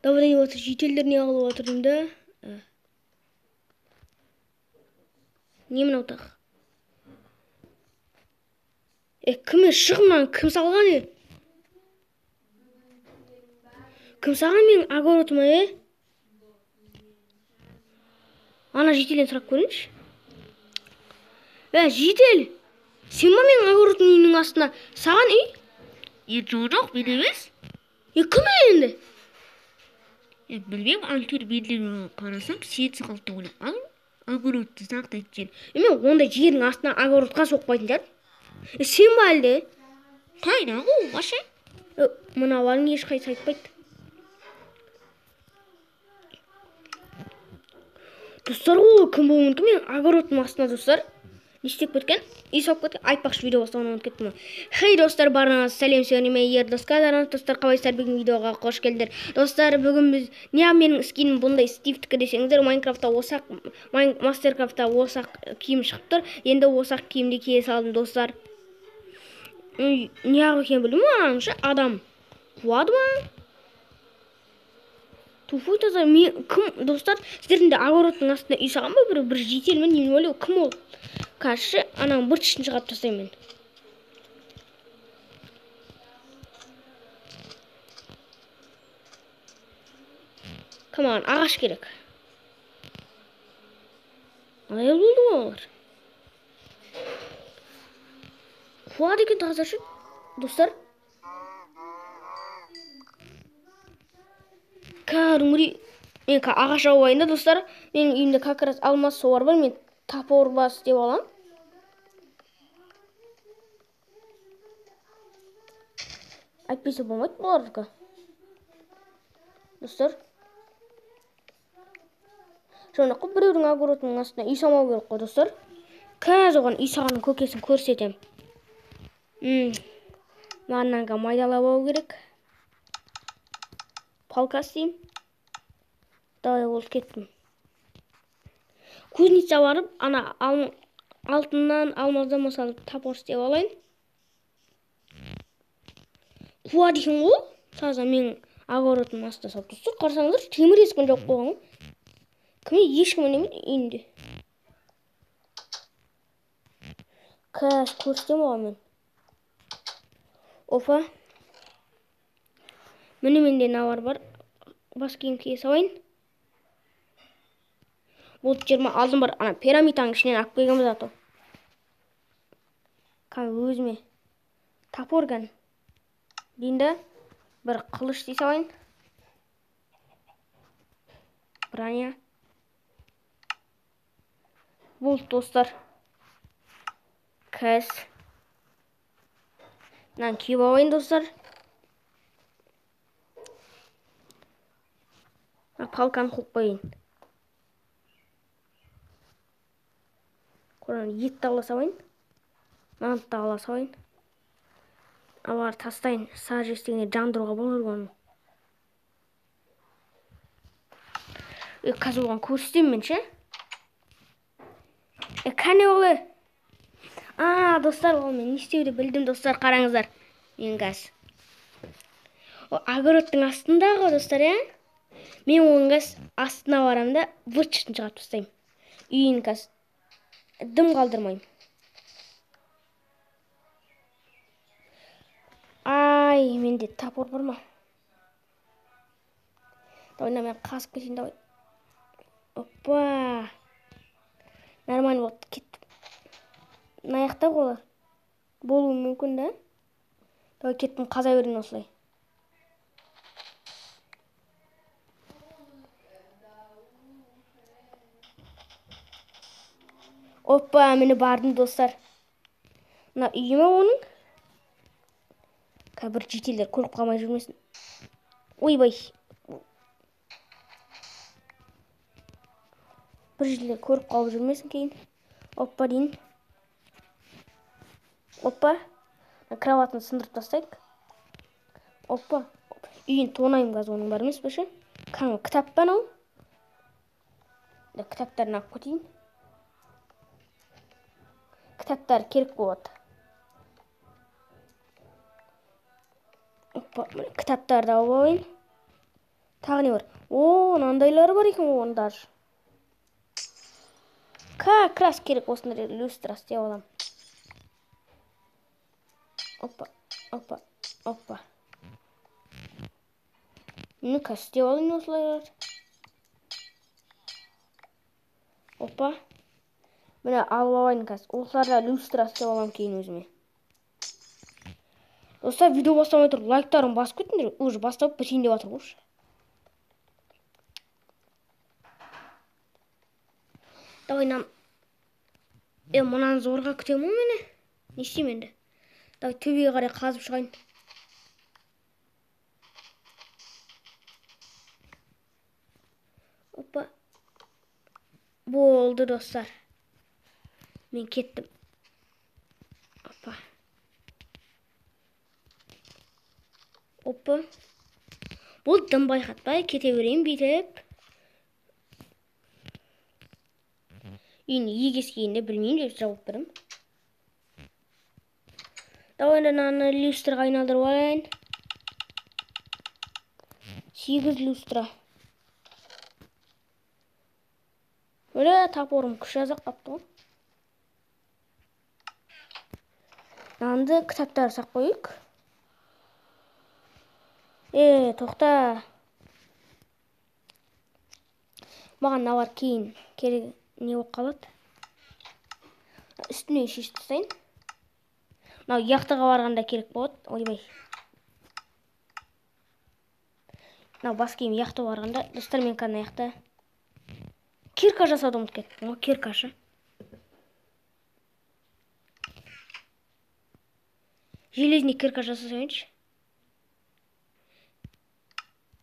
Давай отыр, жетелдер не қылып отырдың да? Не мынау тақ? Кім шығымнан кім салған? Кім саған менің огородыма, Ана жетелден сұрап көріңші. Жетел, сен ма менің огородымның үйінің астына? Саған үй? Жоқ, мен емес. Кім енді? Білмеймін, алтер белдерін қарасам, сенсің қалыпты ойлап. Ал, огородты сақтайтын жер. Мен ондай жердің астына огородқа соқпайтын жар. Сен ба әлде? Қайда ғой, баша? Мыналарың ешқайсы айтпайды. Достар ғой, кім болуы мүмкін? Мен огородтың астына, достар. Не істеп кеткен? Үй салып кеткен. Айтпақшы, видео бастауын ұмытып кеттім. Хей достар, барыңыз сәлем сөйлеме достар, қалайсыздар? Бүгін видеоға қош келдіңдер. Достар, бүгін біз менің скинім бұндай Стивтікі десеңіздер, Майнкрафтта Мастеркрафтта осақ киім шығып тұр. Енді осақ киімді кие салдым, достар. Неғып екен білмеймін, адам қуады ма? Туфуй таза, кім, достар, сіздердің де огородтың астына үй салған ба? Бір жетелмен немен ойлау, кім ол? Қаршы, ананың бір тішін шығарып тастаймын мен. Каман, ағаш керек. Қалай болды олар? Қуады екен тазашы, достар. Кәдімгідей, мен ағаш ауайында, достар. Менің үйімде как раз алмас суар бар, мен топор бас деп алам. Айтпесе болмайды бұлардікі. Достар. Жоны қып біреудің огородының астына үй салмау керек қой, достар. Қазір оған үй салғанның көкесін көрсетем. Маңнанға майдалап алу керек. Палка істейм. Давай болып кеттім. Кузница барып, ана алтыннан алмаздан мысалы топор істеп алайын. Қуады екен ғой, таза менің огородым астына салып тұрсыз. Қарасаңыздар, темір есігін жоқ болған ғой. Кім ешкім үнемейді үйінде. Қазір көрсетем оған мен. Опа. Міне менде навар бар. Бас киім кие салайын. Бұл жерме алдым бар. Ана пирамиданың ішінен алып келгенбіз ато. Өзіме топорган дейінді бір қылыш дей салайын. Броня. Бұл достар. Кәс. Мынаны киіп алайын, достар. Палканы қойып қояйын. Құран етті ала салайын. Мантты ала салайын. Алар тастайын. Саж естігіне жандыруға болыр оны. Қазір оған көрсетем мен ше. Кәне олы. Достар, ол мен не істеуді білдім, достар, қараңыздар. Мен қаз. Огородтың астындағы, достар, мен оның қаз астына барамда выртшытын шығарып тастаймын. Үйін қаз дым қалдырмайым. Менде топор бар ма? Давай, мен қасып кетейін, давай. Опа. Нормально болды, кеттім. Наяқта қолар. Болуы мүмкін, да? Давай, кеттім, қаза берін осылай. Опа, мені бардым, достар. Мына үйіме оның. Бір жетелер көріп қалмай жүрмесін. Ойбай. Бір жетелер көріп қалып жүрмесін кейін. Опа дейін. Опа. Кроватын сындырып тастайық. Опа. Үйін тонайым қаз оның бар емес беші. Кітап па анау? Кітаптарын алып кетейін. Кітаптар керек болады. Опа, міне кітаптарды алып алайын. Тағы не бар? О, мынандайлары бар екен оған даже. Как раз керек осындай люстра істеп аламын. Опа, опа, опа. Ну-ка, істеп алайын осылай. Опа. Міне алып алайын қазір. Осыларда люстра істеп аламын кейін өзіме. Достар, видео бастамай тұр. Лайктарын басып кетіңдер. Уже бастап бітейін деп жатыр ғой. Давай нам. Мынаны зорға күтемін ғой мені. Не істеймін енді? Давай төбеге қарай қазып шығайын. Опа. Болды достар. Мен кеттім. Опа. Опа. Болды, дым байқатпай кете берейін бүйтіп. Үйіне егес кейінде білмеймін деп жауап берем. Давай мынаны люстраға айналдырып алайын. 8 люстра. Öyle тапорым күш жазақ қапты ғой. Мынанды кітаптар сақ қойық. Тоқта. Маған навар кейін керек не болып қалады. Үстіне шешіп тастайын. Мынау яқтыға барғанда керек болады. Ойбай. Мынау бас киім яқты барғанда. Достар, мен қана яқты. Кирка жасауды ұмытып кеттім. Киркашы. Железный кирка жасасайыншы.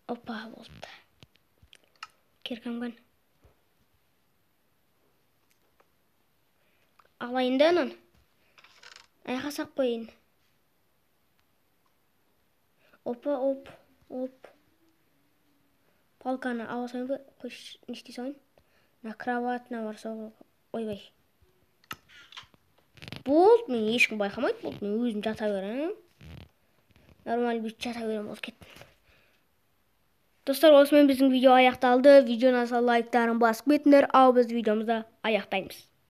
Опа, болды. Киркамған. Алайын да анан. Аяқа сақ қойын. Опа, оп, оп. Палканы ала сайын ба? Қойш, не істей сайын? На кроватына барса, ойбай. Болды, мен ешкім байқамайды. Болды, мен өзім жата берем. Нормал бүйтіп жата берем, осы кеттім. Достар, осымен біздің видео аяқталды. Видеоны лайктарын басып кетіңдер. Ал біз видеомызды аяқтаймыз.